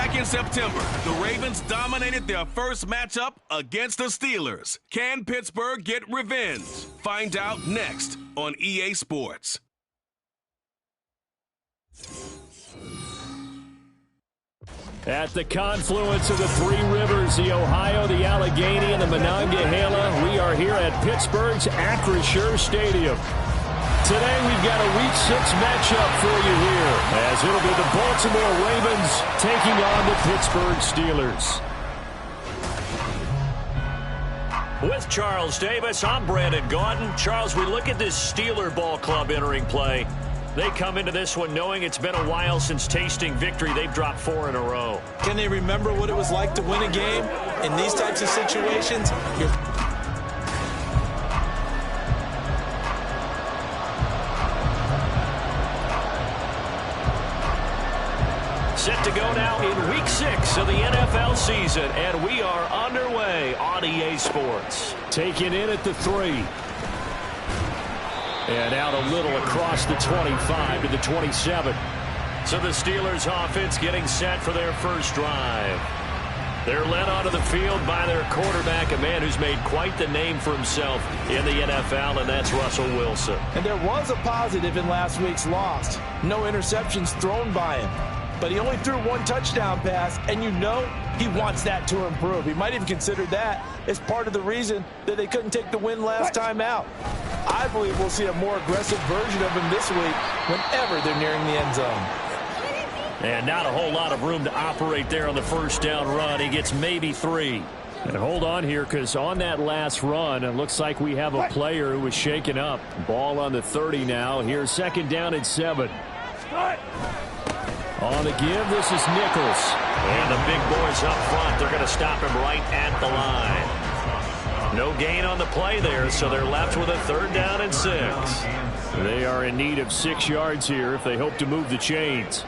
Back in September, the Ravens dominated their first matchup against the Steelers. Can Pittsburgh get revenge? Find out next on EA Sports. At the confluence of the three rivers, the Ohio, the Allegheny, and the Monongahela, we are here at Pittsburgh's Acrisure Stadium. Today we've got a Week 6 matchup for you here, as it'll be the Baltimore Ravens taking on the Pittsburgh Steelers. With Charles Davis, I'm Brandon Gaudin. Charles, we look at this Steeler ball club entering play. They come into this one knowing it's been a while since tasting victory. They've dropped 4 in a row. Can they remember what it was like to win a game in these types of situations? Set to go now in Week 6 of the NFL season, and we are underway on EA Sports. Taking in at the 3. And out a little across the 25 to the 27. So the Steelers offense getting set for their first drive. They're led onto the field by their quarterback, a man who's made quite the name for himself in the NFL, and that's Russell Wilson. And there was a positive in last week's loss. No interceptions thrown by him. But he only threw 1 touchdown pass, and you know he wants that to improve. He might even consider that as part of the reason that they couldn't take the win last time out. I believe we'll see a more aggressive version of him this week whenever they're nearing the end zone. And not a whole lot of room to operate there on the first down run. He gets maybe 3. And hold on here, because on that last run, it looks like we have a player who was shaken up. Ball on the 30 now. Here's second down and 7. On the give, this is Nichols. And the big boys up front, they're going to stop him right at the line. No gain on the play there, so they're left with a 3rd down and 6. They are in need of 6 yards here if they hope to move the chains.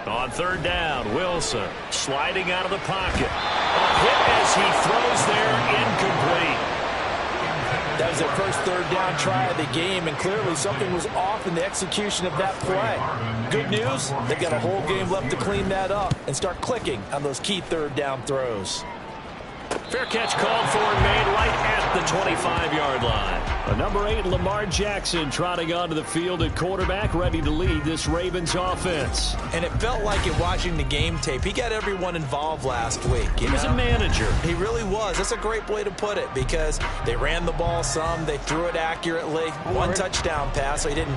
On 3rd down, Wilson sliding out of the pocket. A hit as he throws there, incomplete. That was their first 3rd down try of the game, and clearly something was off in the execution of that play. Good news, they've got a whole game left to clean that up and start clicking on those key 3rd down throws. Fair catch called for and made right at the 25-yard line. A number 8, Lamar Jackson, trotting onto the field at quarterback, ready to lead this Ravens offense. And it felt like it watching the game tape. He got everyone involved last week. He was a manager. He really was. That's a great way to put it, because they ran the ball some, they threw it accurately. 1 touchdown pass, so he didn't,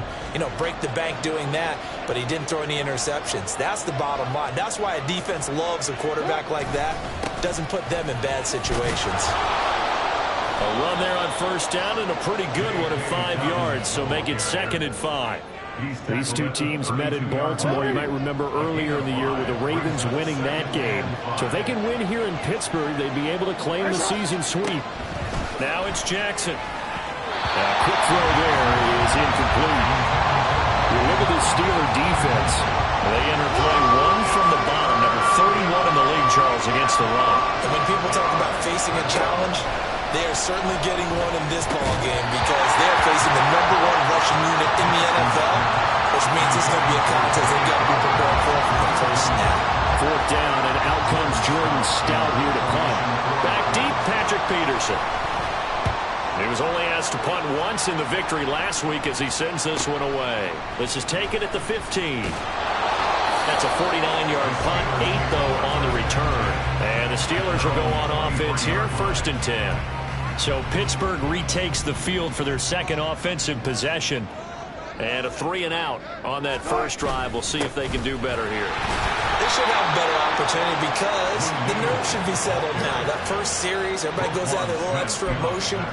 break the bank doing that, but he didn't throw any interceptions. That's the bottom line. That's why a defense loves a quarterback like that. Doesn't put them in bad situations. A run there on 1st down, and a pretty good one of 5 yards, so make it 2nd and 5. These two teams met in Baltimore. You might remember earlier in the year with the Ravens winning that game. So if they can win here in Pittsburgh, they'd be able to claim the season sweep. Now it's Jackson. A quick throw there is incomplete. You look at the Steeler defense. They enter play 1 from the bottom, number 31 in the league, Charles, against the run. And when people talk about facing a challenge, they are certainly getting one in this ball game, because they are facing the number 1 rushing unit in the NFL, which means it's going to be a contest they've got to be prepared for from the first snap. 4th down, and out comes Jordan Stout here to punt. Back deep, Patrick Peterson. He was only asked to punt once in the victory last week as he sends this one away. This is taken at the 15. That's a 49-yard punt, 8, though, on the return. And the Steelers will go on offense here, 1st and 10. So Pittsburgh retakes the field for their second offensive possession. And a 3 and out on that first drive. We'll see if they can do better here. They should have a better opportunity, because the nerves should be settled now. That first series, everybody goes out with a little extra emotion.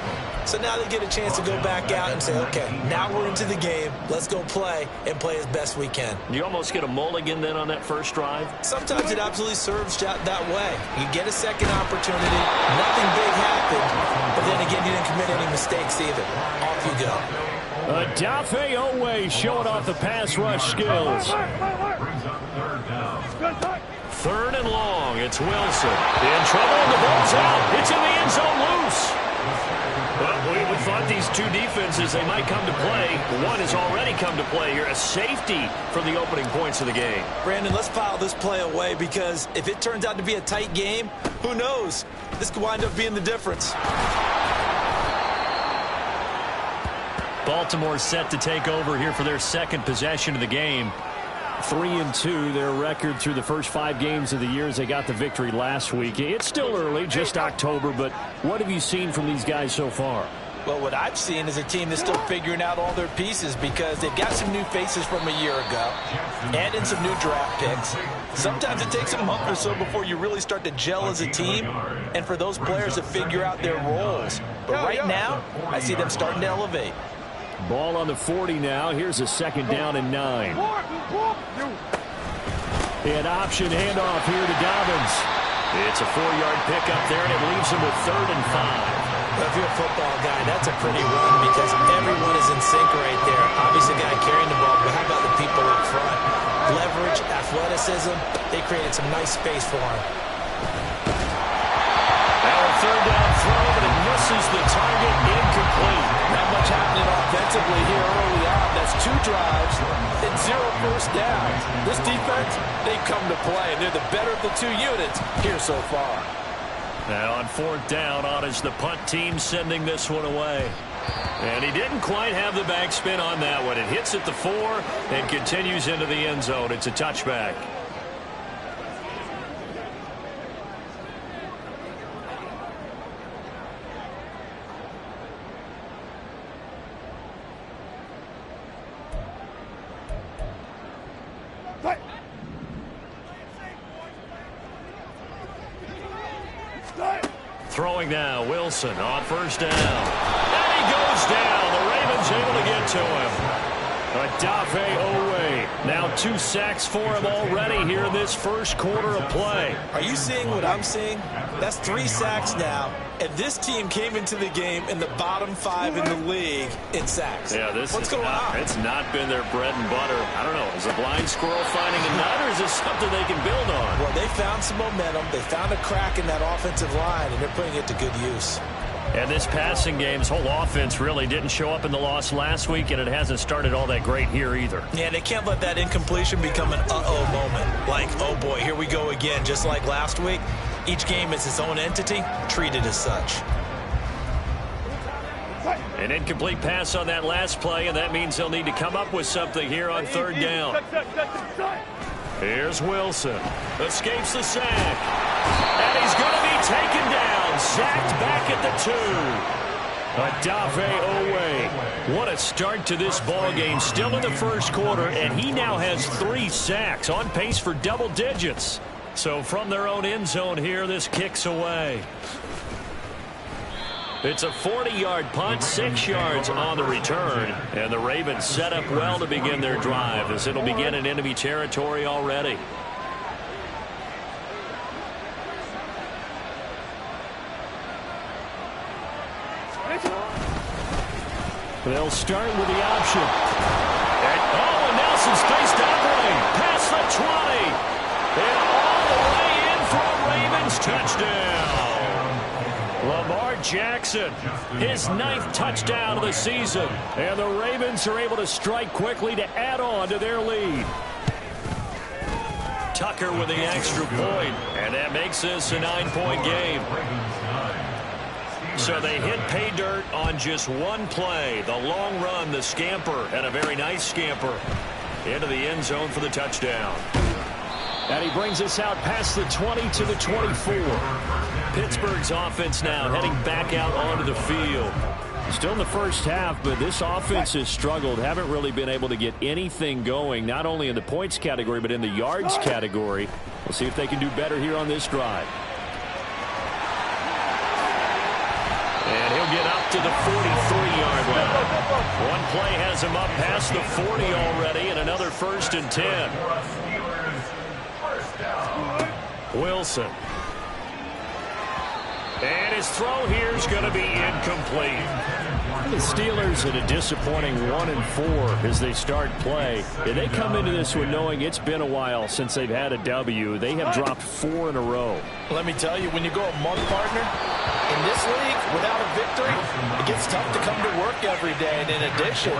So now they get a chance to go back out and say, okay, now we're into the game. Let's go play and play as best we can. You almost get a mulligan then on that first drive? Sometimes it absolutely serves that way. You get a second opportunity. Nothing big happened. But then again, you didn't commit any mistakes either. Off you go. Dafe Owe showing off the pass rush skills. 3rd and long. It's Wilson. In trouble, and the ball's out. It's in the end zone loose. Well, we thought these two defenses, they might come to play. One has already come to play here, a safety from the opening points of the game. Brandon, let's file this play away because if it turns out to be a tight game, who knows? This could wind up being the difference. Baltimore set to take over here for their second possession of the game. 3-2, their record through the first 5 games of the year as they got the victory last week. It's still early, just October, but what have you seen from these guys so far? Well, what I've seen is a team that's still figuring out all their pieces because they've got some new faces from a year ago, add in some new draft picks. Sometimes it takes a month or so before you really start to gel as a team and for those players to figure out their roles. But right now, I see them starting to elevate. Ball on the 40 now. Here's a 2nd down and 9. An option handoff here to Dobbins. It's a 4-yard pickup there, and it leaves him with 3rd and 5. Well, if you're a football guy, that's a pretty run because everyone is in sync right there. Obviously, the guy carrying the ball, but how about the people up front? Leverage, athleticism, they created some nice space for him. Now a 3rd down throw, but it misses the target, incomplete. Not much happening offensively here early on. That's 2 drives and 0 first downs. This defense, they've come to play, and they're the better of the 2 units here so far. Now on 4th down, on is the punt team sending this one away. And he didn't quite have the backspin on that one. It hits at the 4 and continues into the end zone. It's a touchback. Throwing now, Wilson on 1st down. And he goes down. The Ravens able to get to him. Odafe Owe. Now 2 sacks for him already here in this first quarter of play. Are you seeing what I'm seeing? That's 3 sacks now. And this team came into the game in the bottom 5 in the league in sacks. Yeah, What's going on? It's not been their bread and butter. I don't know. Is a blind squirrel finding a nut, or is this something they can build on? Well, they found some momentum. They found a crack in that offensive line, and they're putting it to good use. And this passing game's whole offense really didn't show up in the loss last week, and it hasn't started all that great here either. Yeah, they can't let that incompletion become an uh-oh moment. Like, oh boy, here we go again, just like last week. Each game is its own entity, treated as such. An incomplete pass on that last play, and that means they'll need to come up with something here on 3rd down. Here's Wilson. Escapes the sack. And he's going to be taken down. Sacked back at the 2. Odafe Owe. What a start to this ball game. Still in the first quarter, and he now has 3 sacks, on pace for double digits. So from their own end zone here, this kicks away. It's a 40-yard punt, 6 yards on the return. And the Ravens set up well to begin their drive as it'll begin in enemy territory already. They'll start with the option. And now some space doubling. Past the 20. And all the way in for a Ravens touchdown. Lamar Jackson, his 9th touchdown of the season. And the Ravens are able to strike quickly to add on to their lead. Tucker with the extra point, and that makes this a 9-point game. So they hit pay dirt on just 1 play. The long run, the scamper, and a very nice scamper into the end zone for the touchdown. And he brings us out past the 20 to the 24. Pittsburgh's offense now heading back out onto the field. Still in the first half, but this offense has struggled. Haven't really been able to get anything going, not only in the points category, but in the yards category. We'll see if they can do better here on this drive. And he'll get up to the 43-yard line. One play has him up past the 40 already, and another 1st and 10. Wilson. And his throw here is going to be incomplete. The Steelers at a disappointing 1-4 as they start play. And they come into this one knowing it's been a while since they've had a W. They have dropped 4 in a row. Let me tell you, when you go a month, partner, in this league, without a victory, it gets tough to come to work every day. And in addition,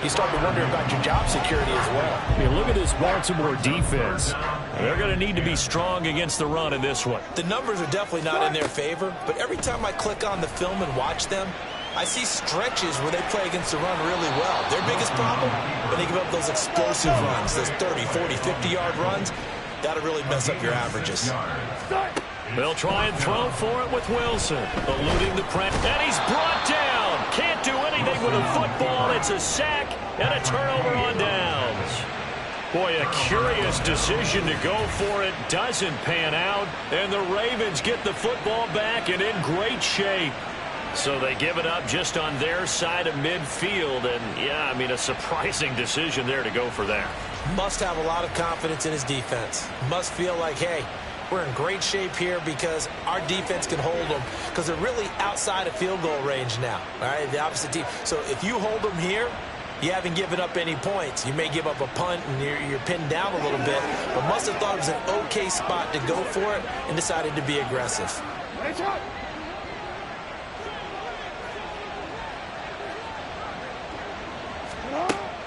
you start to wonder about your job security as well. I mean, look at this Baltimore defense. They're going to need to be strong against the run in this one. The numbers are definitely not in their favor, but every time I click on the film and watch them, I see stretches where they play against the run really well. Their biggest problem, when they give up those explosive runs, those 30, 40, 50-yard runs, that'll really mess up your averages. They'll try and throw for it with Wilson, eluding the press, and he's brought down. Can't do anything with a football. It's a sack and a turnover on downs. Boy, a curious decision to go for it. Doesn't pan out, and the Ravens get the football back and in great shape. So they give it up just on their side of midfield, and yeah, I mean, a surprising decision there to go for that. Must have a lot of confidence in his defense. Must feel like, hey, we're in great shape here because our defense can hold them, because they're really outside of field goal range now, all right, the opposite team. So if you hold them here, you haven't given up any points. You may give up a punt and you're pinned down a little bit, but must have thought it was an okay spot to go for it and decided to be aggressive.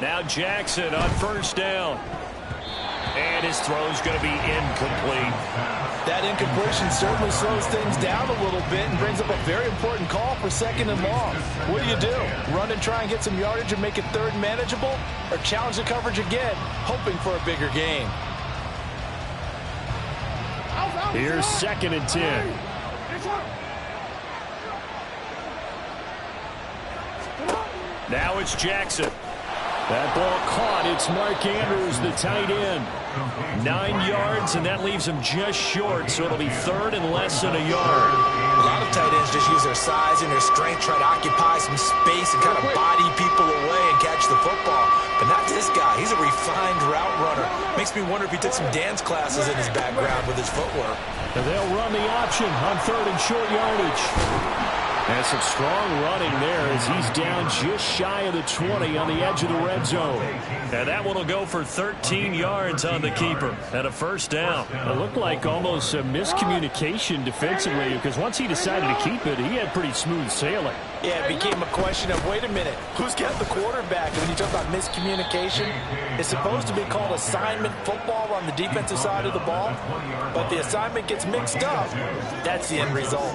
Now Jackson on first down. And his throw's going to be incomplete. That incompletion certainly slows things down a little bit and brings up a very important call for 2nd and long. What do? Run and try and get some yardage and make it 3rd manageable? Or challenge the coverage again, hoping for a bigger gain? Here's 2nd and 10. Now it's Jackson. That ball caught. It's Mark Andrews, the tight end. 9 yards, and that leaves him just short, so it'll be 3rd and less than a yard. A lot of tight ends just use their size and their strength, try to occupy some space and kind of body people away and catch the football. But not this guy. He's a refined route runner. Makes me wonder if he took some dance classes in his background with his footwork. And they'll run the option on 3rd and short yardage. And some strong running there as he's down just shy of the 20 on the edge of the red zone. And that one will go for 13 yards on the keeper and a 1st down. It looked like almost a miscommunication defensively, because once he decided to keep it, he had pretty smooth sailing. Yeah, it became a question of, wait a minute, who's got the quarterback? And when you talk about miscommunication, it's supposed to be called assignment football on the defensive side of the ball. But the assignment gets mixed up. That's the end result.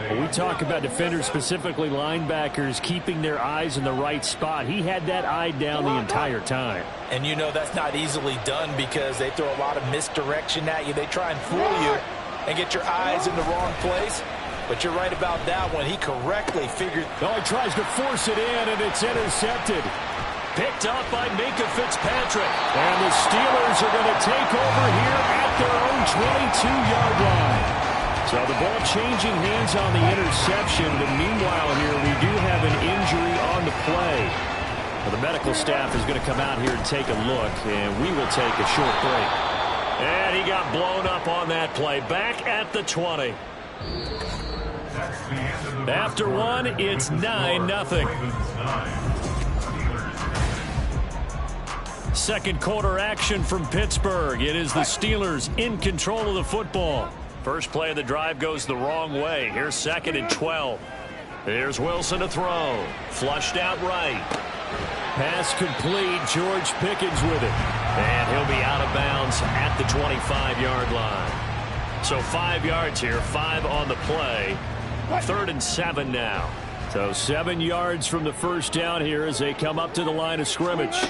When we talk about defenders, specifically linebackers, keeping their eyes in the right spot, he had that eye down the entire time. And you know that's not easily done because they throw a lot of misdirection at you. They try and fool you and get your eyes in the wrong place. But you're right about that one. He correctly figured. Oh, he tries to force it in, and it's intercepted. Picked up by Minka Fitzpatrick. And the Steelers are going to take over here at their own 22-yard line. So the ball changing hands on the interception, but meanwhile here we do have an injury on the play. Well, the medical staff is going to come out here and take a look, and we will take a short break. And he got blown up on that play. Back at the 20. After one, it's 9-0. Second quarter action from Pittsburgh. It is the Steelers in control of the football. First play of the drive goes the wrong way. Here's 2nd and 12. Here's Wilson to throw. Flushed out right. Pass complete. George Pickens with it. And he'll be out of bounds at the 25-yard line. So 5 yards here, 5 on the play. 3rd and 7 now. So 7 yards from the first down here as they come up to the line of scrimmage.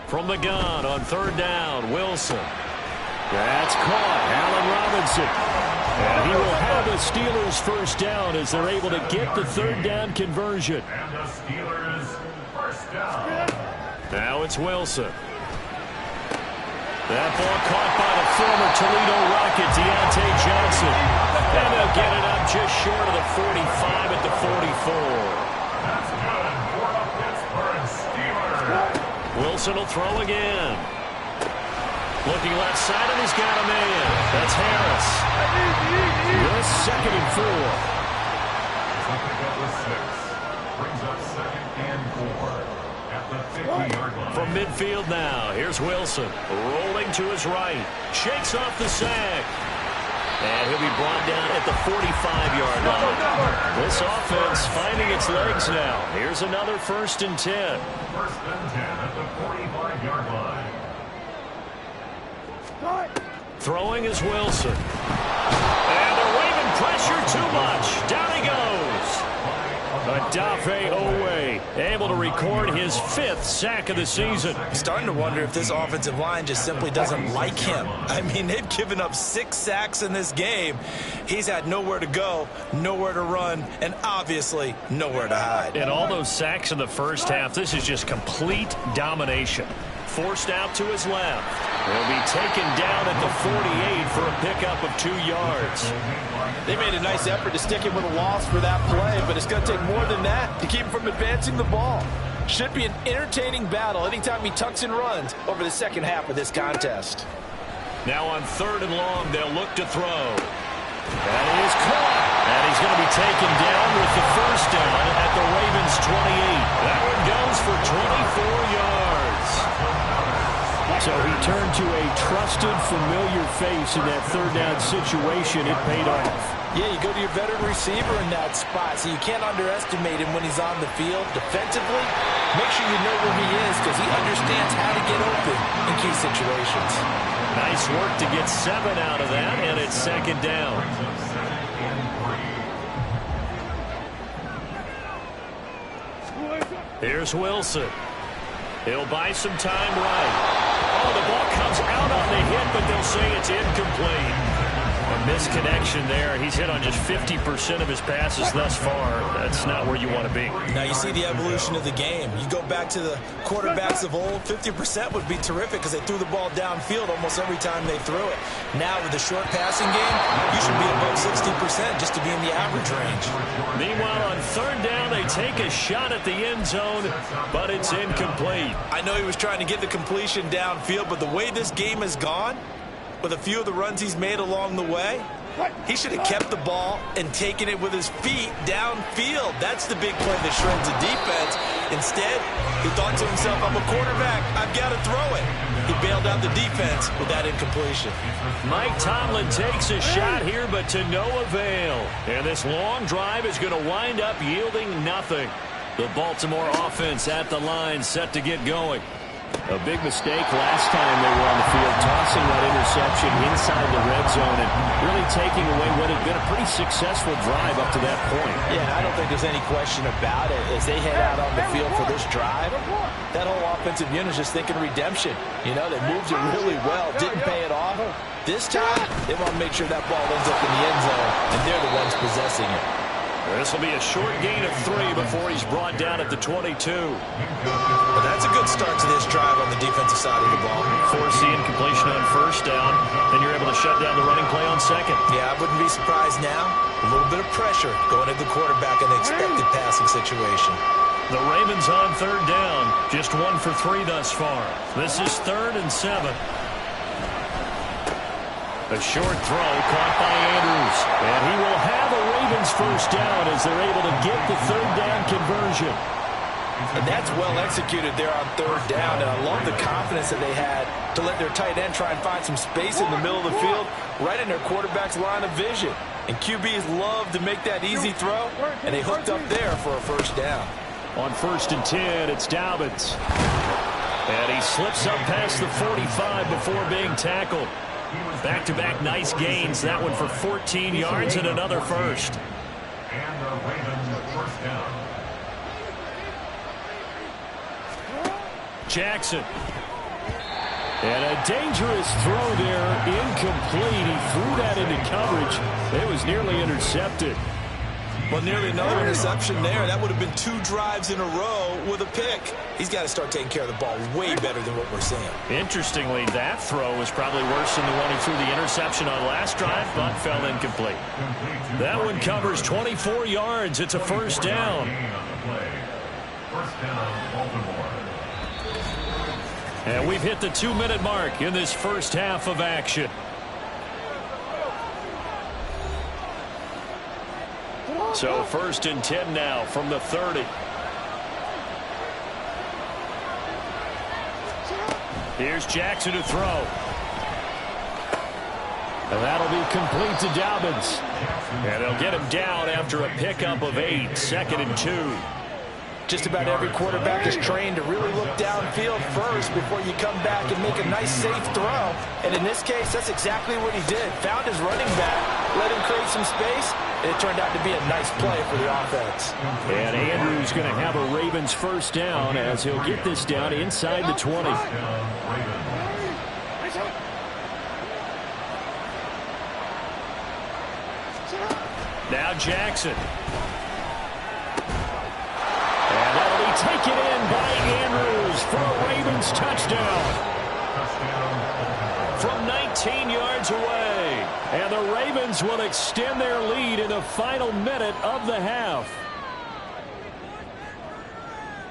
From the gun on 3rd down, Wilson. That's caught. Allen Robinson. And he will have a Steelers first down as they're able to get the 3rd down conversion. And the Steelers first down. Now it's Wilson. That ball caught by the former Toledo Rocket, Deontay Johnson. And they'll get it up just short of the 45 at the 44. That's good for the Pittsburgh Steelers. Wilson will throw again. Looking left side, and he's got a man. That's Harris. This 2nd and 4. Brings up 2nd and 4 at the 50-yard line. From midfield now, here's Wilson. Rolling to his right. Shakes off the sack. And he'll be brought down at the 45-yard line. This offense finding its legs now. Here's another 1st and 10. 1st and 10 at the 45-yard line. Throwing is Wilson. And they're waving pressure too much. Down he goes. Adafe Owe able to record his 5th sack of the season. Starting to wonder if this offensive line just simply doesn't like him. I mean, they've given up 6 sacks in this game. He's had nowhere to go, nowhere to run, and obviously nowhere to hide. And all those sacks in the first half, this is just complete domination. Forced out to his left. He'll be taken down at the 48 for a pickup of 2 yards. They made a nice effort to stick him with a loss for that play, but it's going to take more than that to keep him from advancing the ball. Should be an entertaining battle anytime he tucks and runs over the second half of this contest. Now on 3rd and long, they'll look to throw. And he is caught. And he's going to be taken down with the 1st down at the Ravens' 28. That one goes for 24 yards. So he turned to a trusted, familiar face in that 3rd down situation. It paid off. Yeah, you go to your veteran receiver in that spot, so you can't underestimate him when he's on the field. Defensively, make sure you know where he is because he understands how to get open in key situations. Nice work to get 7 out of that, and it's 2nd down. Here's Wilson. He'll buy some time right. Oh, the ball comes out on the hit, but they'll say it's incomplete. A misconnection there. He's hit on just 50% of his passes thus far. That's not where you want to be. Now you see the evolution of the game. You go back to the quarterbacks of old, 50% would be terrific because they threw the ball downfield almost every time they threw it. Now with the short passing game, you should be above 60% just to be in the average range. Meanwhile, on 3rd down, they take a shot at the end zone, but it's incomplete. I know he was trying to get the completion downfield, but the way this game has gone, with a few of the runs he's made along the way, he should have kept the ball and taken it with his feet downfield. That's the big play that shreds the defense. Instead, he thought to himself, I'm a quarterback, I've got to throw it. He bailed out the defense with that incompletion. Mike Tomlin takes a shot here, but to no avail. And this long drive is going to wind up yielding nothing. The Baltimore offense at the line, set to get going. A big mistake last time they were on the field, tossing that interception inside the red zone and really taking away what had been a pretty successful drive up to that point. Yeah, I don't think there's any question about it. As they head out on the field for this drive, that whole offensive unit is just thinking redemption. You know, they moved it really well, didn't pay it off. This time, they want to make sure that ball ends up in the end zone, and they're the ones possessing it. This will be a short gain of 3 before he's brought down at the 22. Well, that's a good start to this drive on the defensive side of the ball. Force the incompletion on 1st down, then you're able to shut down the running play on 2nd. Yeah, I wouldn't be surprised now. A little bit of pressure going at the quarterback in the expected passing situation. The Ravens on 3rd down, just 1 for 3 thus far. This is 3rd and 7. A short throw caught by Andrews. And he will have a Ravens 1st down as they're able to get the 3rd down conversion. And that's well executed there on 3rd down. And I love the confidence that they had to let their tight end try and find some space in the middle of the field, right in their quarterback's line of vision. And QBs love to make that easy throw, and they hooked up there for a 1st down. On 1st and 10, it's Dobbins. And he slips up past the 45 before being tackled. Back-to-back nice gains. That one for 14 yards and another 1st. And the Ravens 1st down. Jackson. And a dangerous throw there. Incomplete. He threw that into coverage. It was nearly intercepted. Well, nearly another interception there. That would have been 2 drives in a row with a pick. He's got to start taking care of the ball way better than what we're seeing. Interestingly, that throw was probably worse than the one he threw the interception on last drive, but fell incomplete. That one covers 24 yards. It's a 1st down. 1st down, Baltimore. And we've hit the 2-minute mark in this first half of action. So 1st and 10 now from the 30. Here's Jackson to throw. And that'll be complete to Dobbins. And they'll get him down after a pickup of 8, 2nd and 2. Just about every quarterback is trained to really look downfield first before you come back and make a nice, safe throw. And in this case, that's exactly what he did. Found his running back, let him create some space, and it turned out to be a nice play for the offense. And Andrews going to have a Ravens first down as he'll get this down inside the 20. Now Jackson. And that'll be taken in by Andrews for a Ravens touchdown. From 19 yards away. And the Ravens will extend their lead in the final minute of the half.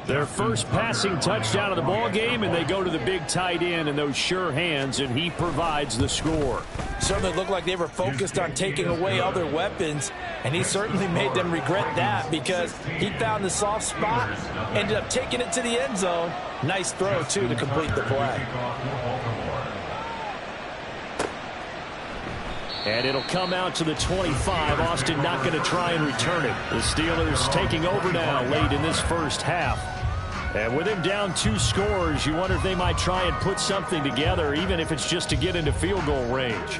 Their first passing touchdown of the ball game, and they go to the big tight end in those sure hands, and he provides the score. Certainly looked like they were focused on taking away other weapons, and he certainly made them regret that because he found the soft spot, ended up taking it to the end zone. Nice throw, too, to complete the play. And it'll come out to the 25. Austin not going to try and return it. The Steelers taking over now late in this first half. And with him down 2 scores, you wonder if they might try and put something together, even if it's just to get into field goal range.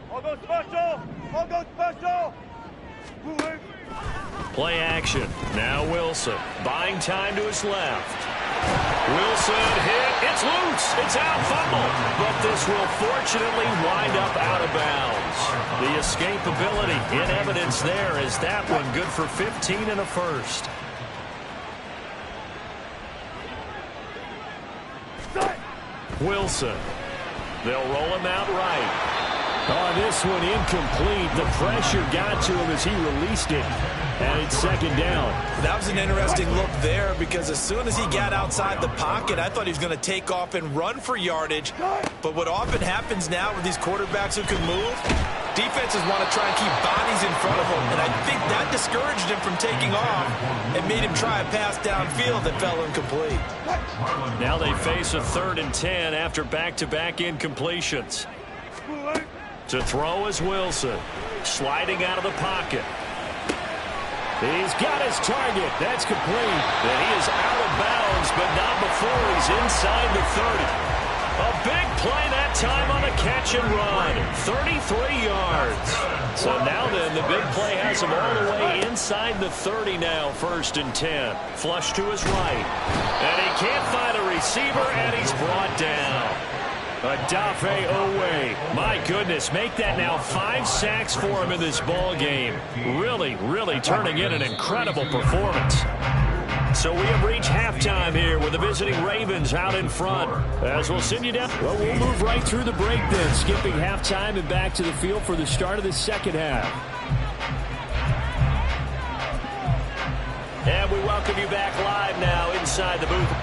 I'll go special! I'll go special! Play action. Now Wilson. Buying time to his left. Wilson hit. It's loose. It's out, fumble. But this will fortunately wind up out of bounds. The escapability in evidence there as that one good for 15 and a first. Wilson. They'll roll him out right. Oh, this one incomplete. The pressure got to him as he released it. And it's second down. That was an interesting look there because as soon as he got outside the pocket, I thought he was going to take off and run for yardage. But what often happens now with these quarterbacks who can move, defenses want to try and keep bodies in front of them. And I think that discouraged him from taking off and made him try a pass downfield that fell incomplete. Now they face a 3rd and 10 after back-to-back incompletions. To throw is Wilson. Sliding out of the pocket. He's got his target. That's complete. And he is out of bounds, but not before he's inside the 30. A big play that time on a catch and run. 33 yards. So now then, the big play has him all the way inside the 30 now, 1st and 10. Flush to his right. And he can't find a receiver, and he's brought down. Adafe Owe. My goodness, make that now 5 sacks for him in this ball game. Really, really turning in an incredible performance. So we have reached halftime here with the visiting Ravens out in front. As we'll send you down. Well, we'll move right through the break then, skipping halftime and back to the field for the start of the second half. And we welcome you back live now inside the booth.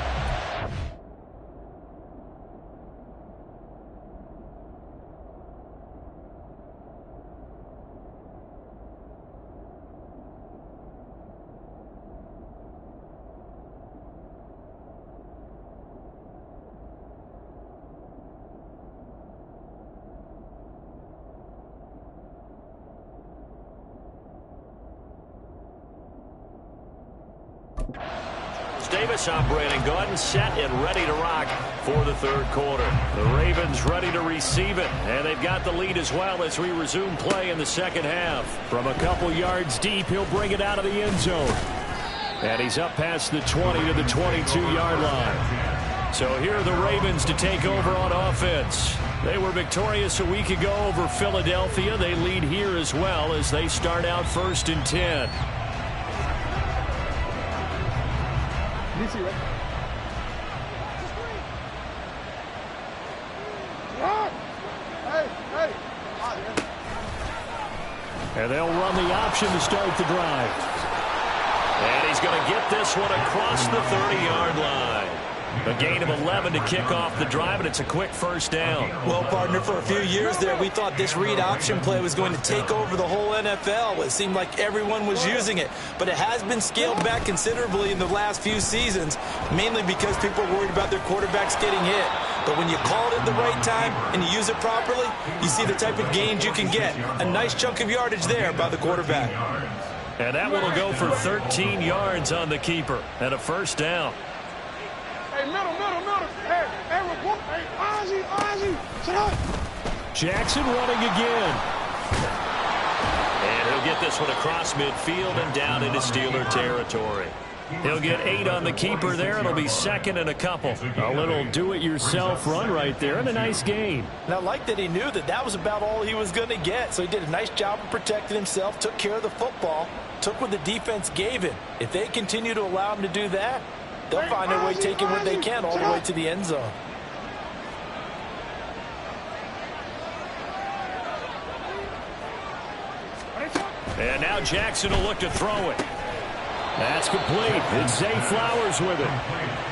Davis operating, go ahead and set and ready to rock for the 3rd quarter. The Ravens ready to receive it, and they've got the lead as well as we resume play in the second half. From a couple yards deep, he'll bring it out of the end zone. And he's up past the 20 to the 22-yard line. So here are the Ravens to take over on offense. They were victorious a week ago over Philadelphia. They lead here as well as they start out 1st and 10. And they'll run the option to start the drive. And he's going to get this one across the 30-yard line. A gain of 11 to kick off the drive, and it's a quick first down. Well, partner, for a few years there, we thought this read option play was going to take over the whole NFL. It seemed like everyone was using it, but it has been scaled back considerably in the last few seasons, mainly because people are worried about their quarterbacks getting hit. But when you call it at the right time and you use it properly, you see the type of gains you can get. A nice chunk of yardage there by the quarterback. And that one will go for 13 yards on the keeper and a first down. Hey, middle. Hey, report. Hey, Ozzie, sit up. Jackson running again. And he'll get this one across midfield and down into Steeler territory. He'll get 8 on the keeper there. It'll be second and a couple. A little do-it-yourself run right there and a nice gain. And I like that he knew that was about all he was going to get. So he did a nice job of protecting himself, took care of the football, took what the defense gave him. If they continue to allow him to do that, they'll find a way taking what they can all the way to the end zone. And now Jackson will look to throw it. That's complete. It's Zay Flowers with it.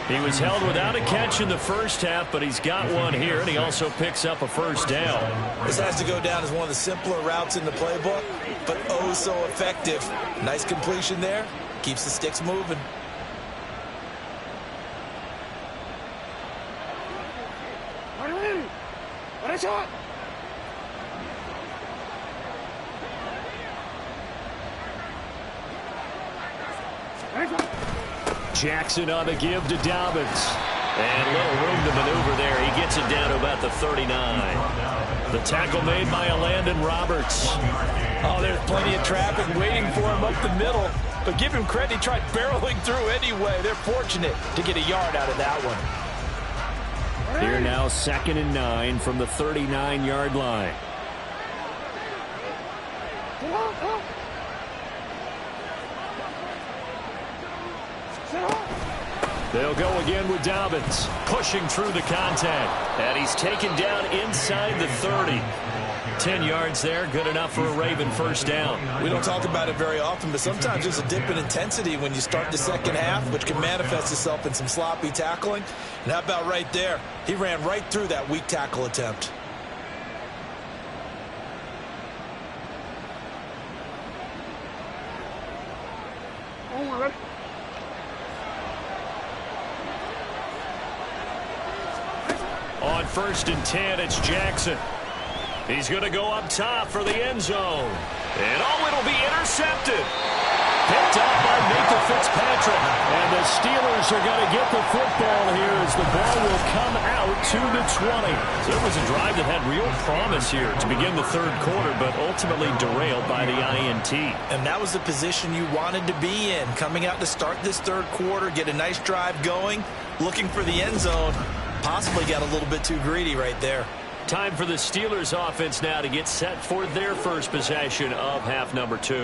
He was held without a catch in the first half, but he's got one here, and he also picks up a first down. This has to go down as one of the simpler routes in the playbook, but oh so effective. Nice completion there. Keeps the sticks moving. Jackson on the give to Dobbins. And little room to maneuver there. He gets it down to about the 39. The tackle made by Landon Roberts. Oh, there's plenty of traffic waiting for him up the middle. But give him credit, he tried barreling through anyway. They're fortunate to get a yard out of that one. Here now, 2nd and 9 from the 39-yard line. They'll go again with Dobbins. Pushing through the contact. And he's taken down inside the 30. 10 yards there, good enough for a Raven first down. We don't talk about it very often, but sometimes there's a dip in intensity when you start the second half, which can manifest itself in some sloppy tackling. And how about right there? He ran right through that weak tackle attempt. On 1st and 10, it's Jackson. He's going to go up top for the end zone. And it'll be intercepted. Picked up by Nathan Fitzpatrick. And the Steelers are going to get the football here as the ball will come out to the 20. So it was a drive that had real promise here to begin the third quarter, but ultimately derailed by the INT. And that was the position you wanted to be in. Coming out to start this third quarter, get a nice drive going, looking for the end zone. Possibly got a little bit too greedy right there. Time for the Steelers offense now to get set for their first possession of half number 2.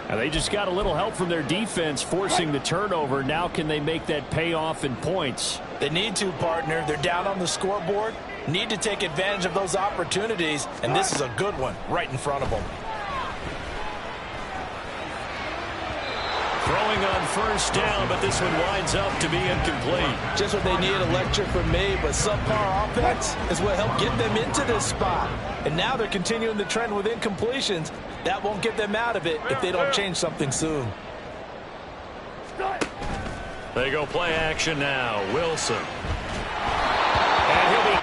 And they just got a little help from their defense forcing the turnover. Now can they make that pay off in points? They need to, partner. They're down on the scoreboard. Need to take advantage of those opportunities, and this is a good one right in front of them. Throwing on first down, but this one winds up to be incomplete. Just what they need, a lecture from me, but subpar offense is what helped get them into this spot. And now they're continuing the trend with incompletions. That won't get them out of it if they don't change something soon. They go play action now. Wilson. And he'll be...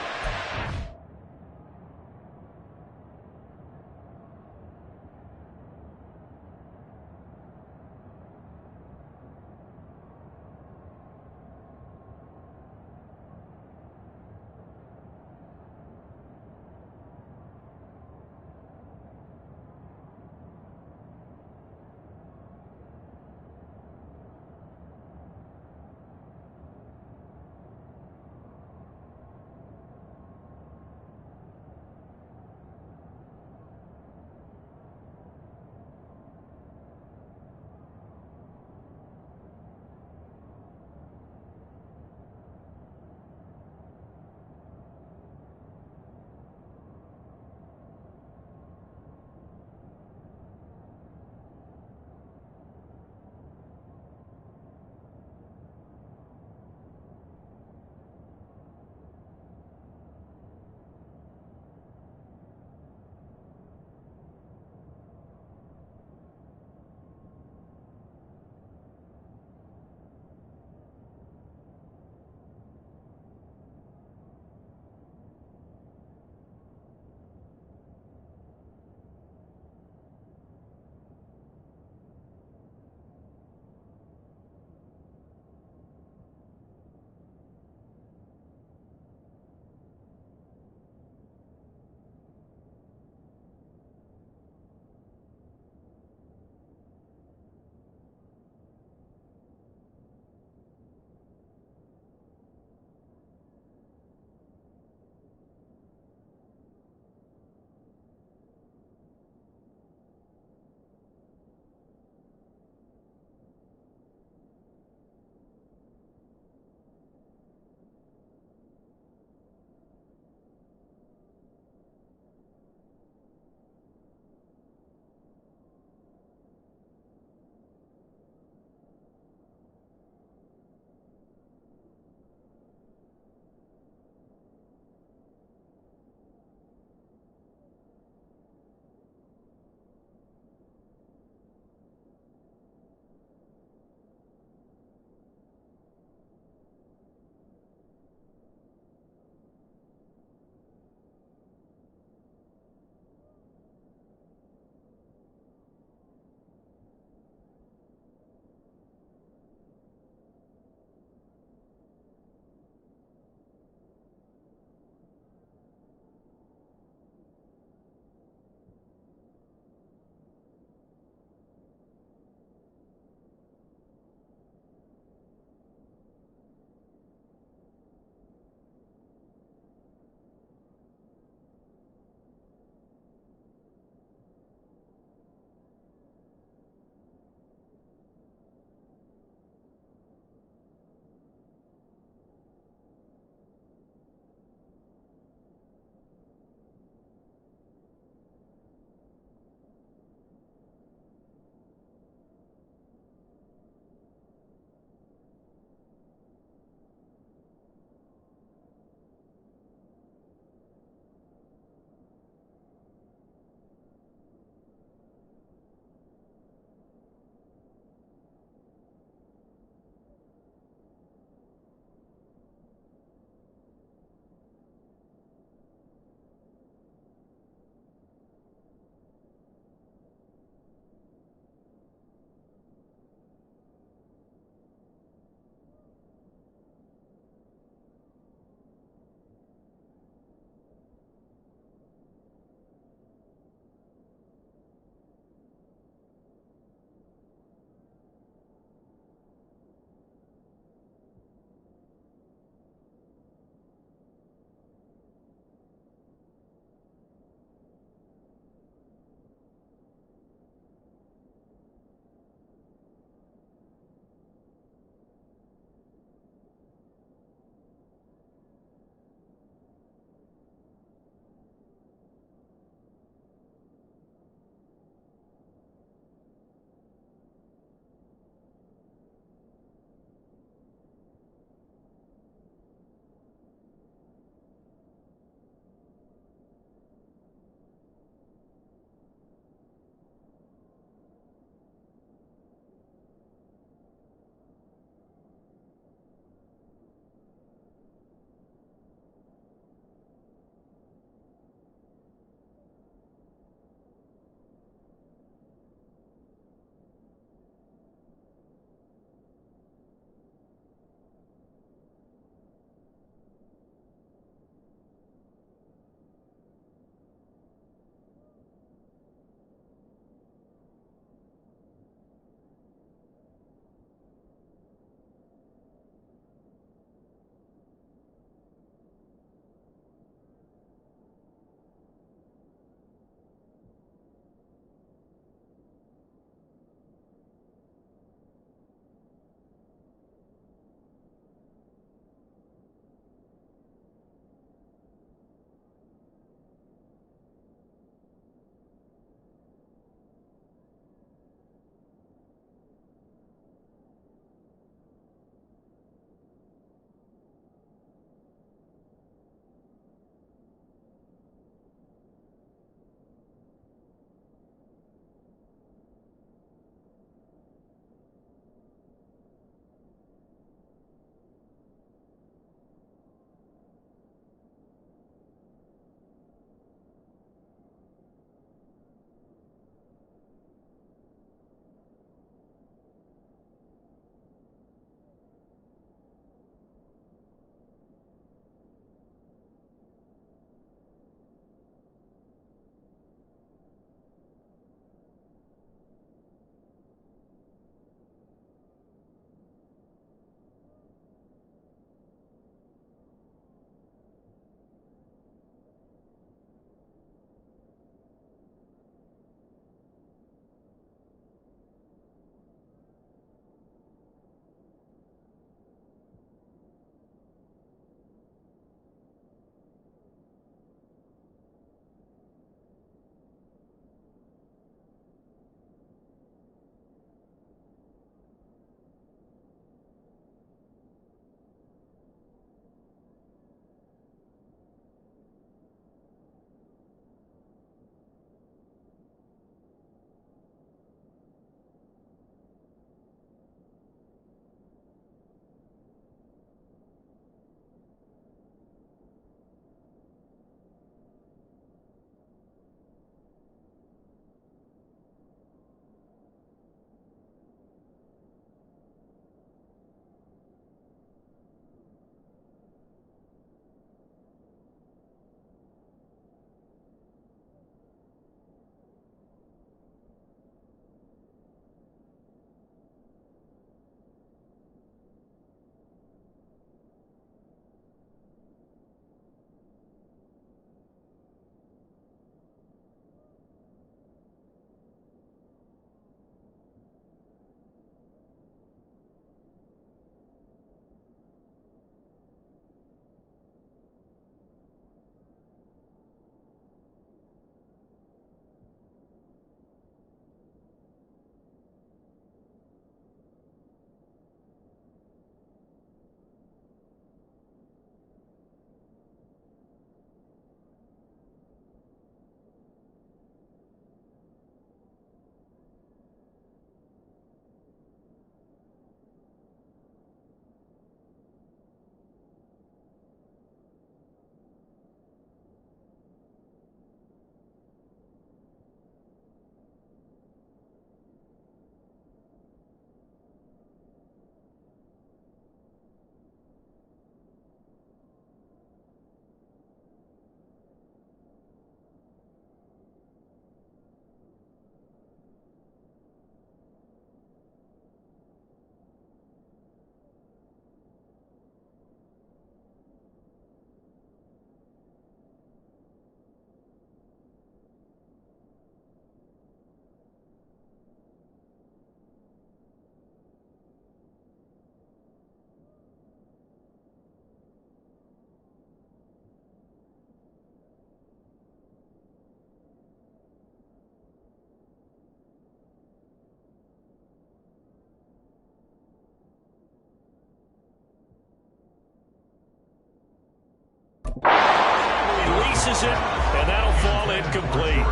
misses it, and that'll fall incomplete.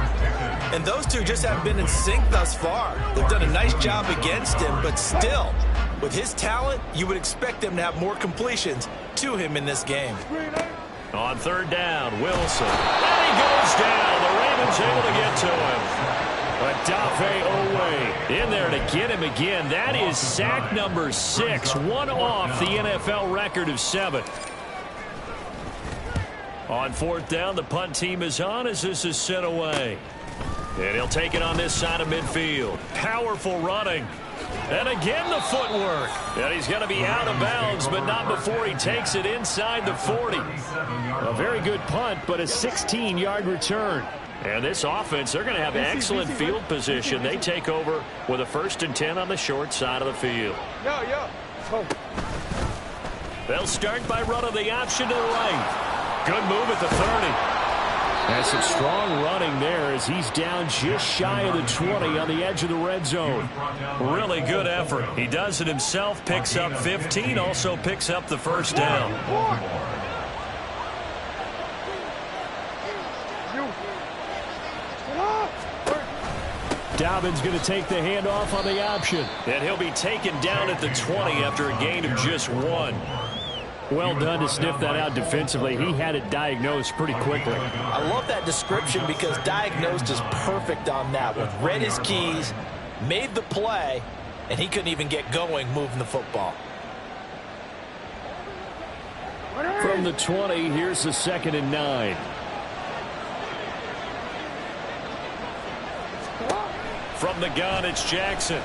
And those two just haven't been in sync thus far. They've done a nice job against him, but still, with his talent, you would expect them to have more completions to him in this game. On third down, Wilson. And he goes down. The Ravens able to get to him. Odafe Oweh in there to get him again. That is sack number 6, one off the NFL record of 7. On fourth down, the punt team is on as this is sent away. And he'll take it on this side of midfield. Powerful running. And again the footwork. And he's going to be out of bounds, but not before he takes it inside the 40. A very good punt, but a 16-yard return. And this offense, they're going to have excellent field position. They take over with a 1st and 10 on the short side of the field. They'll start by running the option to the right. Good move at the 30. And some strong running there as he's down just shy of the 20 on the edge of the red zone. Really good effort. He does it himself, picks up 15, also picks up the first down. Dobbins going to take the handoff on the option. And he'll be taken down at the 20 after a gain of just 1. Well done to sniff that out defensively. He had it diagnosed pretty quickly. I love that description because diagnosed is perfect on that one. Read his keys, made the play, and he couldn't even get going moving the football. From the 20, here's the 2nd and 9. From the gun, it's Jackson.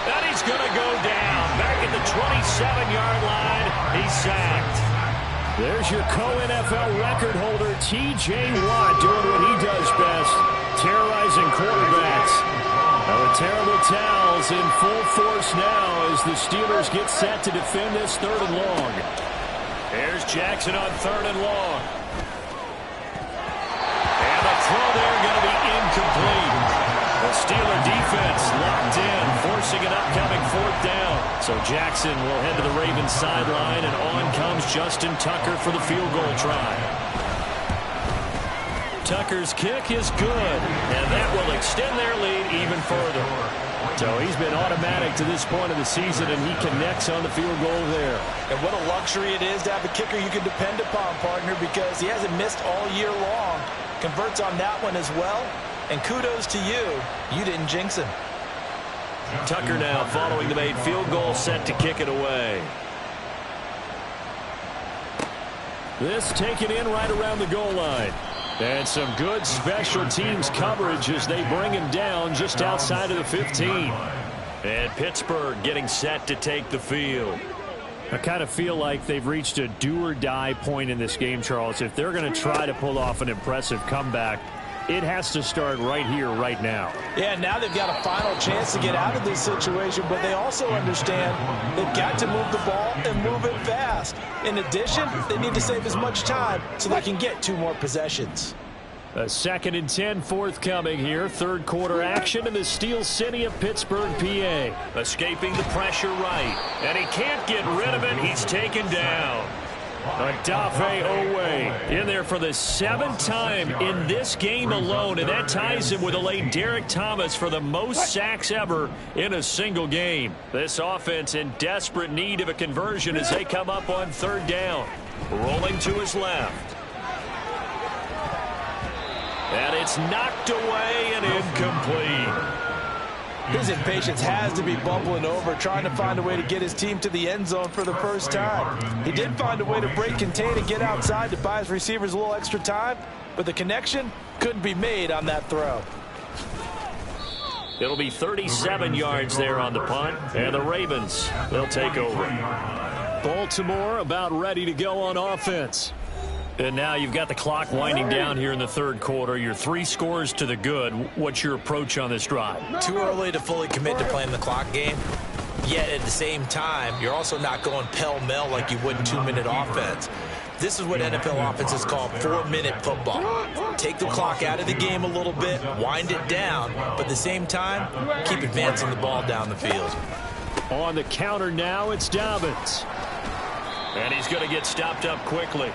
And he's going to go down. Back at the 27-yard line. He's sacked. There's your co-NFL record holder, T.J. Watt, doing what he does best, terrorizing quarterbacks. Now the terrible towels in full force now as the Steelers get set to defend this 3rd and long. There's Jackson on 3rd and long. And the throw there going to be incomplete. The Steeler defense locked in, forcing an upcoming 4th down. So Jackson will head to the Ravens sideline, and on comes Justin Tucker for the field goal try. Tucker's kick is good, and that will extend their lead even further. So he's been automatic to this point of the season, and he connects on the field goal there. And what a luxury it is to have a kicker you can depend upon, partner, because he hasn't missed all year long. Converts on that one as well. And kudos to you. You didn't jinx him. Tucker now following the made field goal, set to kick it away. This taken in right around the goal line. And some good special teams coverage as they bring him down just outside of the 15. And Pittsburgh getting set to take the field. I kind of feel like they've reached a do-or-die point in this game, Charles. If they're going to try to pull off an impressive comeback, it has to start right here, right now. Yeah, now they've got a final chance to get out of this situation, but they also understand they've got to move the ball and move it fast. In addition, they need to save as much time so they can get 2 more possessions. A 2nd and 10 forthcoming here. 3rd quarter action in the Steel City of Pittsburgh, PA. Escaping the pressure right. And he can't get rid of it. He's taken down. Odafe Oweh in there for the 7th time in this game alone, and that ties him with the late Derek Thomas for the most sacks ever in a single game. This offense in desperate need of a conversion as they come up on 3rd down. Rolling to his left. And it's knocked away and incomplete. His impatience has to be bubbling over, trying to find a way to get his team to the end zone for the first time. He did find a way to break contain and get outside to buy his receivers a little extra time, but the connection couldn't be made on that throw. It'll be 37 yards there on the punt, and the Ravens, they'll take over. Baltimore about ready to go on offense. And now you've got the clock winding down here in the 3rd quarter. You're 3 scores to the good. What's your approach on this drive? Too early to fully commit to playing the clock game. Yet at the same time, you're also not going pell-mell like you would in 2-minute offense. This is what NFL offenses call 4-minute football. Take the clock out of the game a little bit, wind it down, but at the same time, keep advancing the ball down the field. On the counter now, it's Dobbins. And he's going to get stopped up quickly.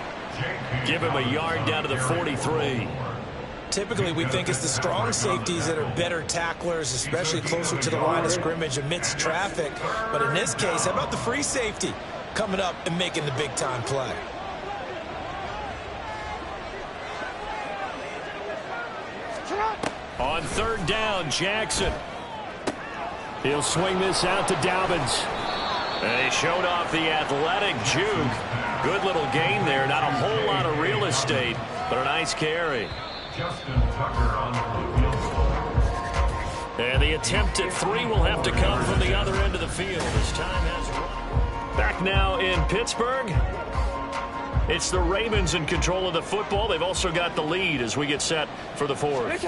Give him a yard down to the 43. Typically, we think it's the strong safeties that are better tacklers, especially closer to the line of scrimmage amidst traffic. But in this case, how about the free safety coming up and making the big-time play? On third down, Jackson. He'll swing this out to Dobbins. And he showed off the athletic juke. Good little gain there. Not a whole lot of real estate, but a nice carry. Justin Tucker on the field goal. And the attempt at 3 will have to come from the other end of the field as time has run. Back now in Pittsburgh. It's the Ravens in control of the football. They've also got the lead as we get set for the fourth.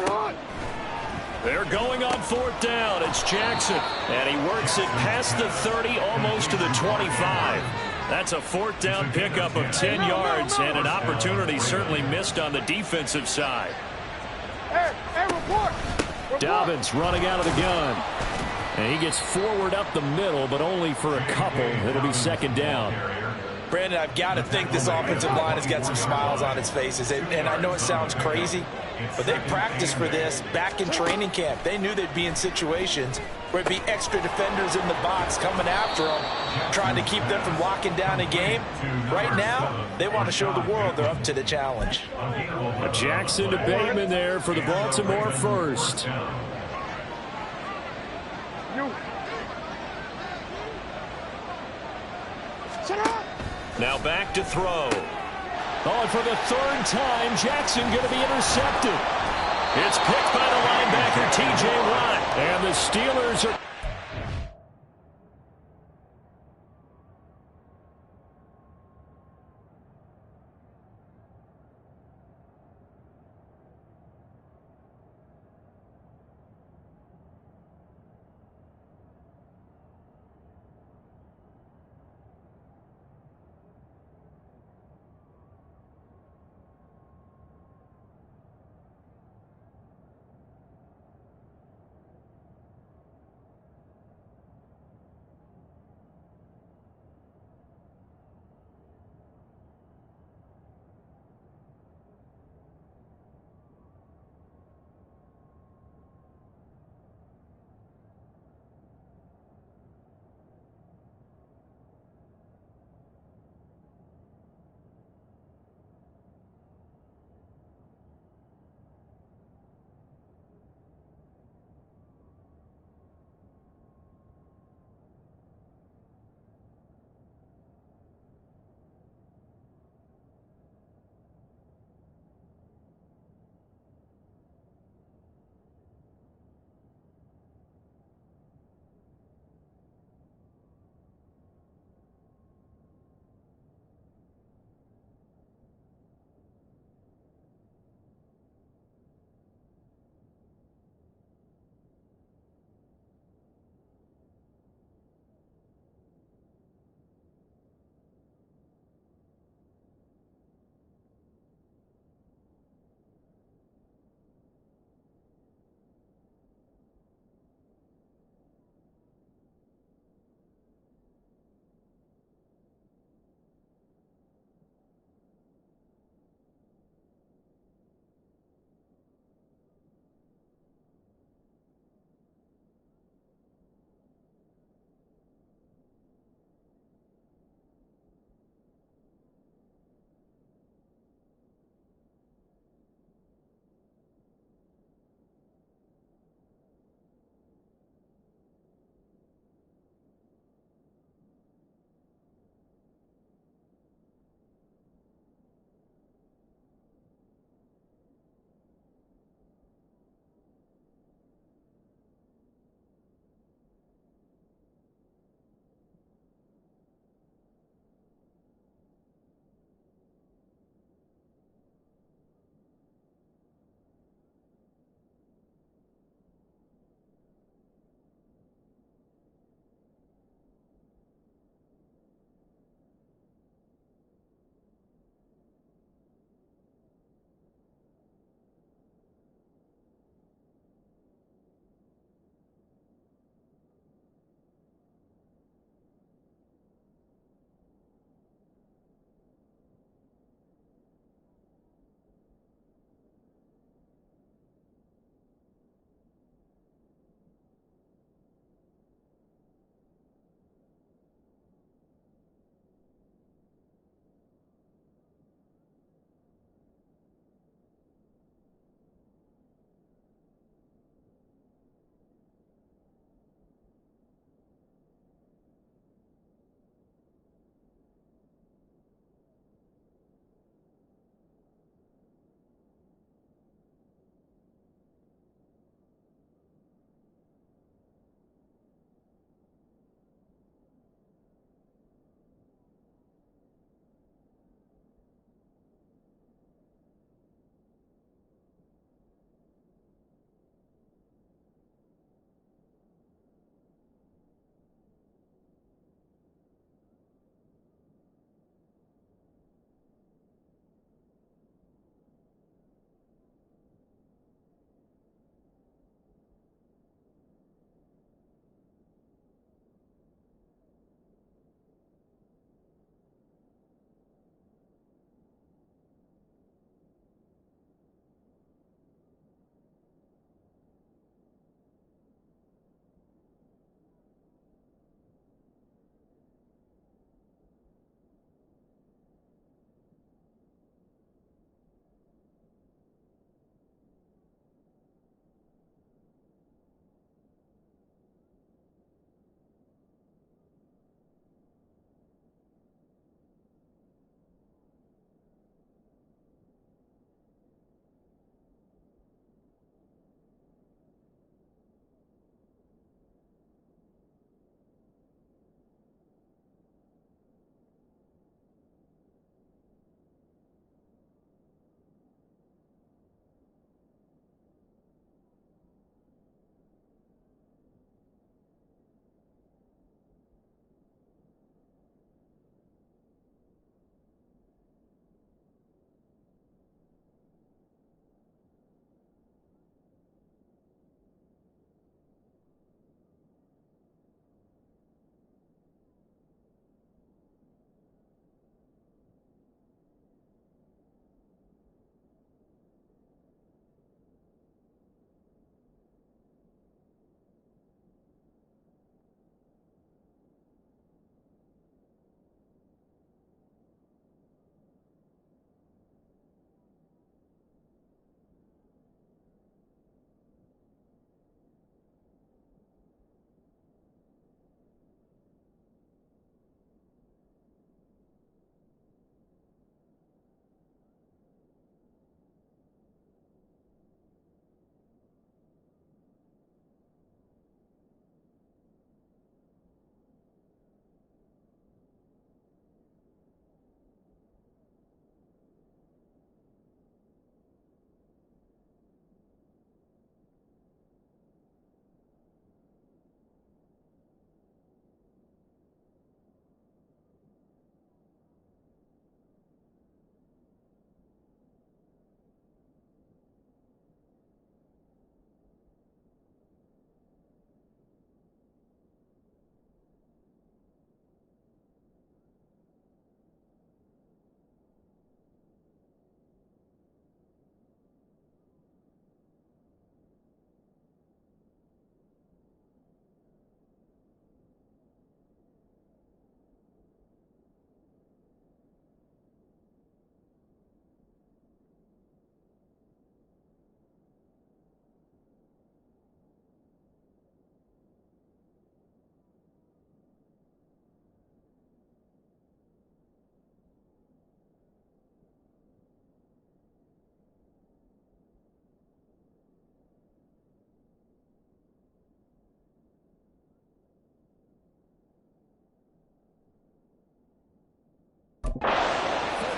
They're going on fourth down. It's Jackson. And he works it past the 30, almost to the 25. That's a fourth down pickup of 10 yards and an opportunity certainly missed on the defensive side. Hey, report. Dobbins running out of the gun. And he gets forward up the middle, but only for a couple. It'll be second down. Brandon, I've got to think this offensive line has got some smiles on its faces. And I know it sounds crazy, but they practiced for this back in training camp. They knew they'd be in situations where it'd be extra defenders in the box coming after them, trying to keep them from locking down a game. Right now, they want to show the world they're up to the challenge. A Jackson to Bateman there for the Baltimore first. Now back to throw. Oh, and for the third time, Jackson going to be intercepted. It's picked by the linebacker, T.J. Watt. And the Steelers are...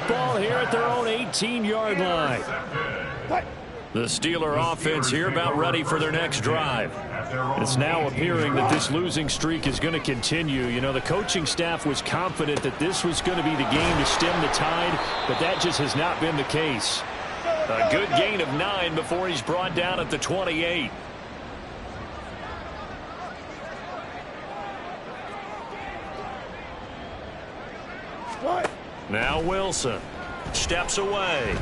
football here at their own 18-yard line. The Steeler offense here about ready for their next drive. It's now appearing that this losing streak is going to continue. You know, the coaching staff was confident that this was going to be the game to stem the tide, but that just has not been the case. A good gain of 9 before he's brought down at the 28. Now Wilson steps away.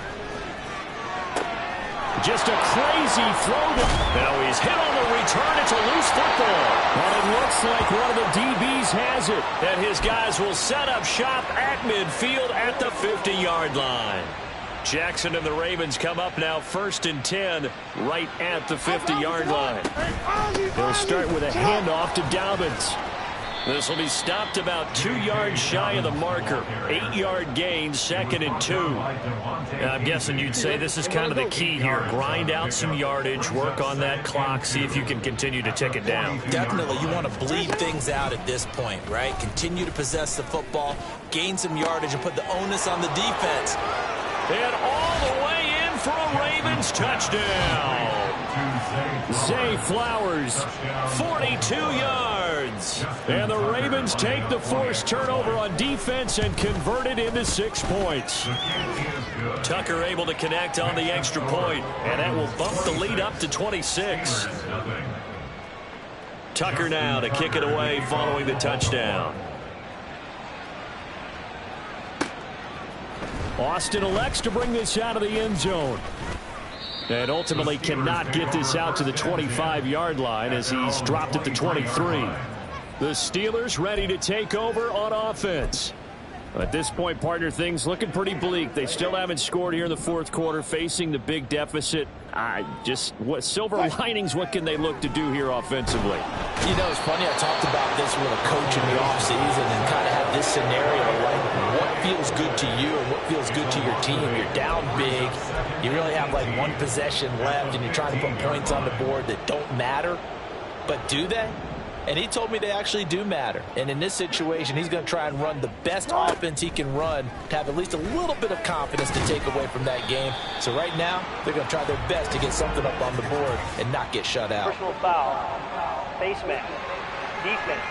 Just a crazy throw. Now he's hit on the return. It's a loose football. And it looks like one of the DBs has it. And his guys will set up shop at midfield at the 50-yard line. Jackson and the Ravens come up now 1st and 10 right at the 50-yard line. They'll start with a handoff to Dobbins. This will be stopped about 2 yards shy of the marker. 8-yard gain, 2nd and 2. I'm guessing you'd say this is kind of the key here. Grind out some yardage, work on that clock, see if you can continue to tick it down. Definitely. You want to bleed things out at this point, right? Continue to possess the football, gain some yardage, and put the onus on the defense. And all the way in for a Ravens touchdown. Zay Flowers, 42 yards. And the Ravens take the forced turnover on defense and convert it into 6 points. Tucker able to connect on the extra point, and that will bump the lead up to 26. Tucker now to kick it away following the touchdown. Austin elects to bring this out of the end zone. And ultimately cannot get this out to the 25-yard line as he's dropped at the 23. The Steelers ready to take over on offense. At this point, partner, things looking pretty bleak. They still haven't scored here in the 4th quarter, facing the big deficit. What silver linings, what can they look to do here offensively? You know, it's funny, I talked about this with a coach in the offseason and kind of had this scenario, like what feels good to you and what feels good to your team. You're down big. You really have like 1 possession left, and you're trying to put points on the board that don't matter. But do they? And he told me they actually do matter. And in this situation, he's going to try and run the best offense he can run to have at least a little bit of confidence to take away from that game. So right now, they're going to try their best to get something up on the board and not get shut out. Personal foul, face mask, defense.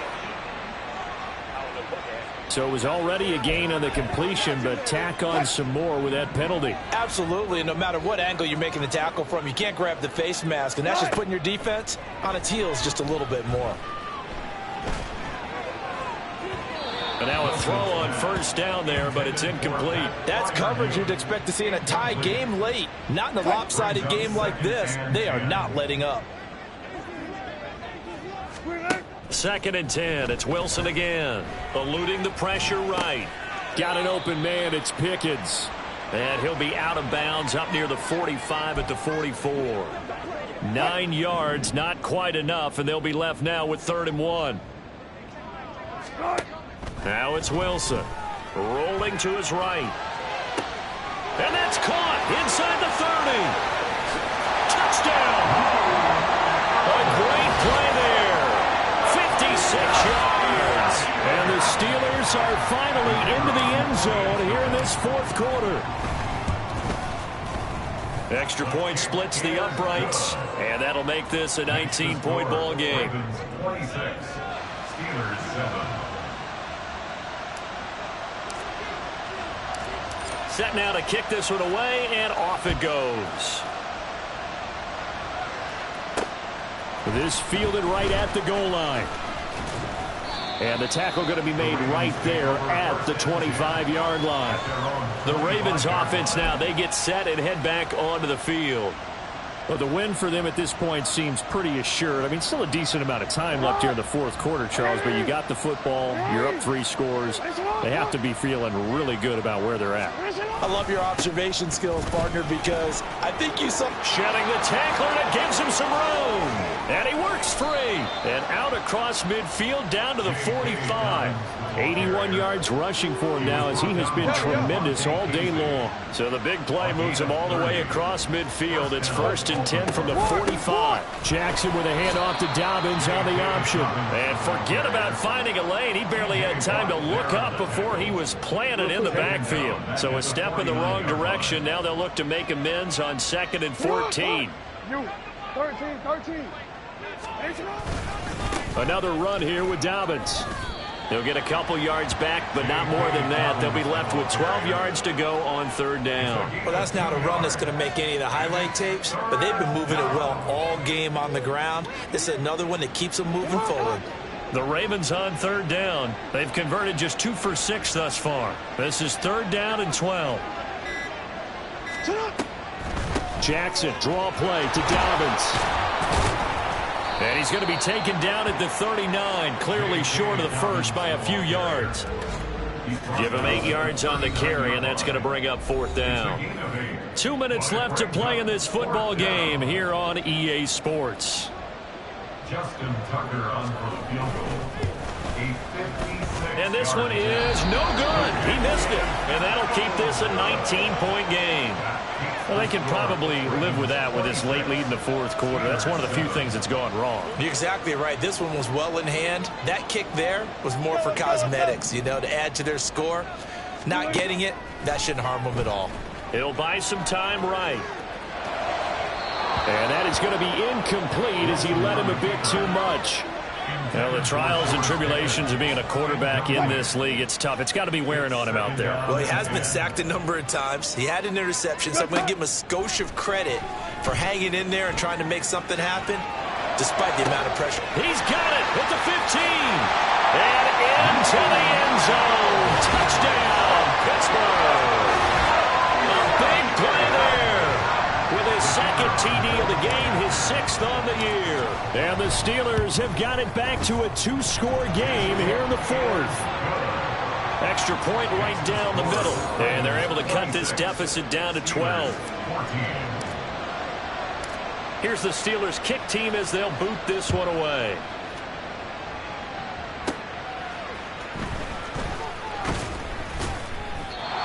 So it was already a gain on the completion, but tack on some more with that penalty. Absolutely. No matter what angle you're making the tackle from, you can't grab the face mask, and that's just putting your defense on its heels just a little bit more. And now a throw on 1st down there, but it's incomplete. That's coverage you'd expect to see in a tie game late. Not in a lopsided game like this. They are not letting up. 2nd and 10. It's Wilson again. Eluding the pressure right. Got an open man. It's Pickens. And he'll be out of bounds up near the 45 at the 44. 9 yards, not quite enough, and they'll be left now with 3rd and 1. Now it's Wilson. Rolling to his right. And that's caught inside the 30. Touchdown. A great play there. 56 yards. And the Steelers are finally into the end zone here in this 4th quarter. Extra point splits the uprights, and that'll make this a 19-point ball game. 26, Steelers 7. Set now to kick this one away, and off it goes. This fielded right at the goal line. And the tackle going to be made right there at the 25-yard line. The Ravens offense now, they get set and head back onto the field. Well, the win for them at this point seems pretty assured. I mean, still a decent amount of time left here in the 4th quarter, Charles, but you got the football, you're up 3 scores. They have to be feeling really good about where they're at. I love your observation skills, partner, because I think you saw... Shedding the tackler, and it gives him some room. And he works works free. And out across midfield down to the 45. 81 yards rushing for him now as he has been tremendous all day long. So the big play moves him all the way across midfield. It's 1st and 10 from the 45. Jackson with a handoff to Dobbins on the option. And forget about finding a lane. He barely had time to look up before he was planted in the backfield. So a step in the wrong direction. Now they'll look to make amends on 2nd and 14. 13. Another run here with Dobbins. They'll get a couple yards back, but not more than that. They'll be left with 12 yards to go on 3rd down. Well, that's not a run that's going to make any of the highlight tapes, but they've been moving it well all game on the ground. This is another one that keeps them moving forward. The Ravens on 3rd down. They've converted just 2 for 6 thus far. This is 3rd down and 12. Jackson, draw play to Dobbins. And he's going to be taken down at the 39, clearly short of the first by a few yards. Give him 8 yards on the carry, and that's going to bring up 4th down. 2 minutes left to play in this football game here on EA Sports. Justin Tucker on for the field goal. And this one is no good. He missed it. And that'll keep this a 19-point game. Well, they can probably live with that with this late lead in the 4th quarter. That's one of the few things that's gone wrong. You're exactly right. This one was well in hand. That kick there was more for cosmetics, you know, to add to their score. Not getting it, that shouldn't harm them at all. It'll buy some time right. And that is going to be incomplete as he led him a bit too much. Well, the trials and tribulations of being a quarterback in this league, it's tough. It's got to be wearing on him out there. Well, he has been sacked a number of times. He had an interception, so I'm going to give him a skosh of credit for hanging in there and trying to make something happen, despite the amount of pressure. He's got it at the 15. And into the end zone. Touchdown, Pittsburgh. A big play there. With his 2nd TD of the game, his 6th on the year. And the Steelers have got it back to a 2-score game here in the 4th. Extra point right down the middle. And they're able to cut this deficit down to 12. Here's the Steelers kick team as they'll boot this one away.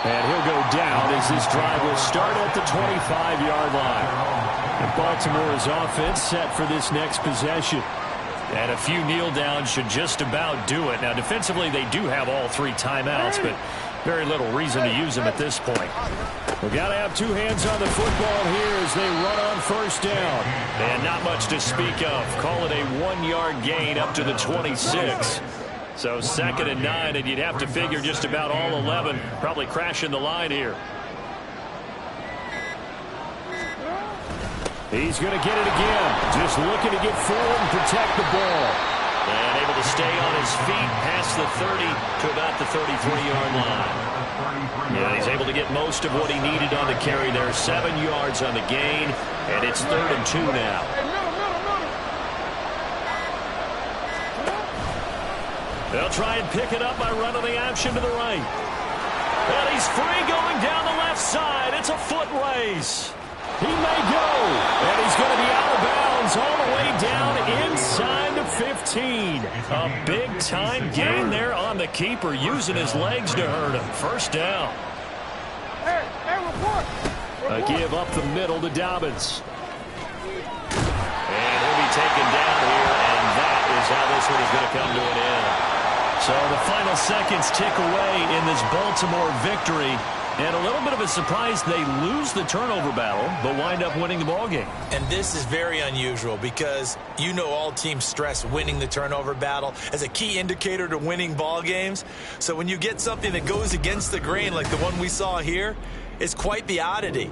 And he'll go down as this drive will start at the 25-yard line. And Baltimore's offense set for this next possession. And a few kneel downs should just about do it. Now, defensively, they do have all 3 timeouts, but very little reason to use them at this point. We've got to have 2 hands on the football here as they run on 1st down. And not much to speak of. Call it a 1-yard gain up to the 26. So 2nd and 9, and you'd have to figure just about all 11 probably crashing the line here. He's going to get it again. Just looking to get forward and protect the ball. And able to stay on his feet past the 30 to about the 33-yard line. Yeah, he's able to get most of what he needed on the carry there. 7 yards on the gain, and it's 3rd and 2 now. They'll try and pick it up by running the option to the right. And he's free going down the left side. It's a foot race. He may go. And he's going to be out of bounds all the way down inside the 15. A big-time gain there on the keeper, using his legs to hurt him. 1st down. A give up the middle to Dobbins. And he'll be taken down here, and that is how this one is going to come to an end. So the final seconds tick away in this Baltimore victory. And a little bit of a surprise, they lose the turnover battle, but wind up winning the ballgame. And this is very unusual because you know all teams stress winning the turnover battle as a key indicator to winning ball games. So when you get something that goes against the grain like the one we saw here, it's quite the oddity.